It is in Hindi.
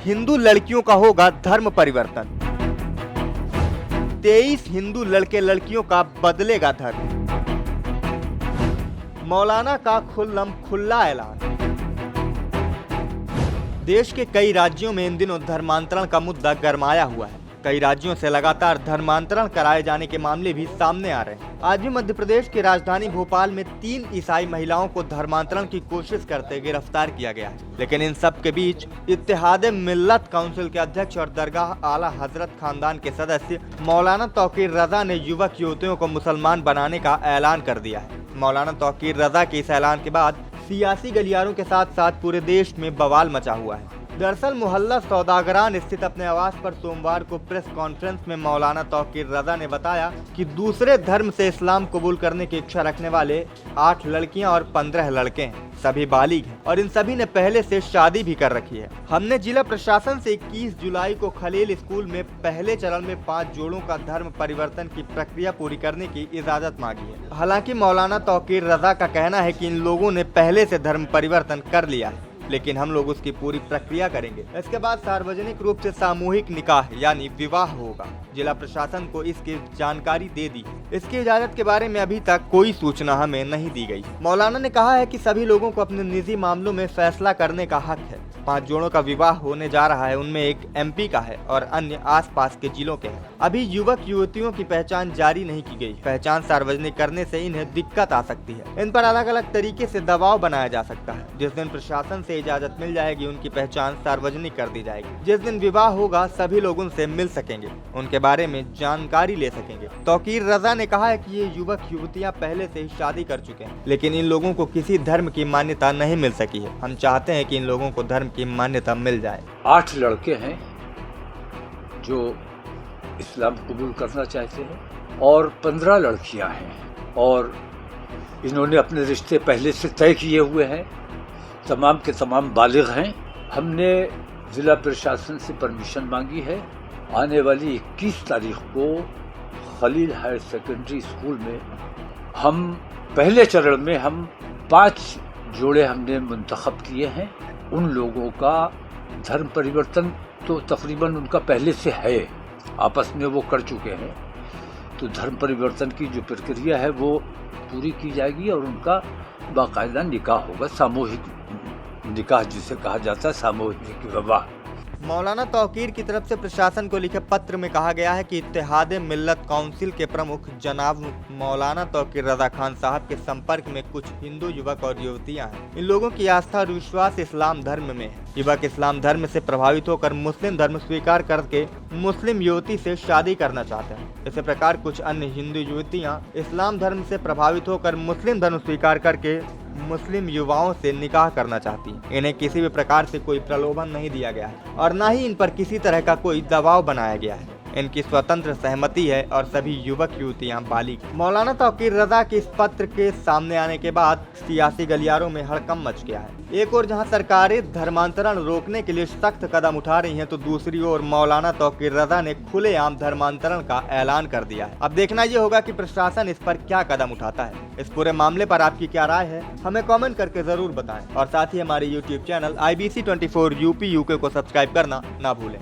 हिंदू लड़कियों का होगा धर्म परिवर्तन। 23 हिंदू लड़के लड़कियों का बदलेगा धर्म। मौलाना का खुल्लम खुल्ला ऐलान। देश के कई राज्यों में इन दिनों धर्मांतरण का मुद्दा गरमाया हुआ है। कई राज्यों से लगातार धर्मांतरण कराए जाने के मामले भी सामने आ रहे हैं। आज भी मध्य प्रदेश की राजधानी भोपाल में 3 ईसाई महिलाओं को धर्मांतरण की कोशिश करते गिरफ्तार किया गया है। लेकिन इन सब के बीच इत्तेहाद मिल्लत काउंसिल के अध्यक्ष और दरगाह आला हजरत खानदान के सदस्य मौलाना तौकीर रजा ने युवक युवतियों को मुसलमान बनाने का ऐलान कर दिया है। मौलाना तौकीर रजा के इस ऐलान के बाद सियासी गलियारों के साथ साथ पूरे देश में बवाल मचा हुआ है। दरअसल मोहल्ला सौदागरान स्थित अपने आवास पर सोमवार को प्रेस कॉन्फ्रेंस में मौलाना तौकीर रजा ने बताया कि दूसरे धर्म से इस्लाम कबूल करने की इच्छा रखने वाले 8 लड़कियां और 15 लड़के हैं। सभी बालिग हैं और इन सभी ने पहले से शादी भी कर रखी है। हमने जिला प्रशासन से 21 जुलाई को खलील स्कूल में पहले चरण में 5 जोड़ों का धर्म परिवर्तन की प्रक्रिया पूरी करने की इजाजत मांगी है। हालांकि मौलाना तौकीर रजा का कहना है कि इन लोगों ने पहले से धर्म परिवर्तन कर लिया है, लेकिन हम लोग उसकी पूरी प्रक्रिया करेंगे। इसके बाद सार्वजनिक रूप से सामूहिक निकाह यानी विवाह होगा। जिला प्रशासन को इसकी जानकारी दे दी। इसकी इजाजत के बारे में अभी तक कोई सूचना हमें नहीं दी गई। मौलाना ने कहा है कि सभी लोगों को अपने निजी मामलों में फैसला करने का हक है। 5 जोड़ों का विवाह होने जा रहा है, उनमें एक MP का है और अन्य आसपास के जिलों के हैं। अभी युवक युवतियों की पहचान जारी नहीं की गई। पहचान सार्वजनिक करने से इन्हें दिक्कत आ सकती है। इन पर अलग अलग तरीके से दबाव बनाया जा सकता है। जिस दिन प्रशासन से इजाजत मिल जाएगी, उनकी पहचान सार्वजनिक कर दी जाएगी। जिस दिन विवाह होगा, सभी लोग उनसे मिल सकेंगे, उनके बारे में जानकारी ले सकेंगे। तौकीर रजा ने कहा है कि ये युवक युवतियां पहले से ही शादी कर चुके हैं, लेकिन इन लोगों को किसी धर्म की मान्यता नहीं मिल सकी है। हम चाहते हैं कि इन लोगों को धर्म की मान्यता मिल जाए। 8 लड़के हैं जो इस्लाम कबूल करना चाहते हैं और 15 लड़कियां हैं और इन्होंने अपने रिश्ते पहले से तय किए हुए हैं। तमाम के तमाम बालिग हैं। हमने ज़िला प्रशासन से परमिशन मांगी है। आने वाली 21 तारीख को खलील हायर सेकेंडरी स्कूल में हम पहले चरण में 5 जोड़े हमने मुंतखब किए हैं। उन लोगों का धर्म परिवर्तन तो तकरीबन उनका पहले से है, आपस में वो कर चुके हैं। तो धर्म परिवर्तन की जो प्रक्रिया है वो पूरी की जाएगी और उनका बाकायदा निकाह होगा। सामूहिक निकाह जिसे कहा जाता है, सामूहिक विवाह। मौलाना तौकीर की तरफ से प्रशासन को लिखे पत्र में कहा गया है कि इत्तेहाद मिल्लत काउंसिल के प्रमुख जनाब मौलाना तौकीर रजा खान साहब के संपर्क में कुछ हिंदू युवक और युवतियां हैं। इन लोगों की आस्था और विश्वास इस्लाम धर्म में है। युवक इस्लाम धर्म से प्रभावित होकर मुस्लिम धर्म स्वीकार करके मुस्लिम युवती से शादी करना चाहते हैं। इसी प्रकार कुछ अन्य हिंदू युवतियाँ इस्लाम धर्म से प्रभावित होकर मुस्लिम धर्म स्वीकार करके मुस्लिम युवाओं से निकाह करना चाहती हैं। इन्हें किसी भी प्रकार से कोई प्रलोभन नहीं दिया गया है और न ही इन पर किसी तरह का कोई दबाव बनाया गया है। इनकी स्वतंत्र सहमति है और सभी युवक युवतियां बालिग। मौलाना तौकीर रजा के इस पत्र के सामने आने के बाद सियासी गलियारों में हड़कंप मच गया है। एक ओर जहां सरकारें धर्मांतरण रोकने के लिए सख्त कदम उठा रही हैं, तो दूसरी ओर मौलाना तौकीर रजा ने खुलेआम धर्मांतरण का ऐलान कर दिया है। अब देखना ये होगा कि प्रशासन इस पर क्या कदम उठाता है। इस पूरे मामले पर आपकी क्या राय है, हमें कमेंट करके जरूर बताएं और साथ ही हमारे YouTube channel IBC 24 UP UK को सब्सक्राइब करना ना भूलें।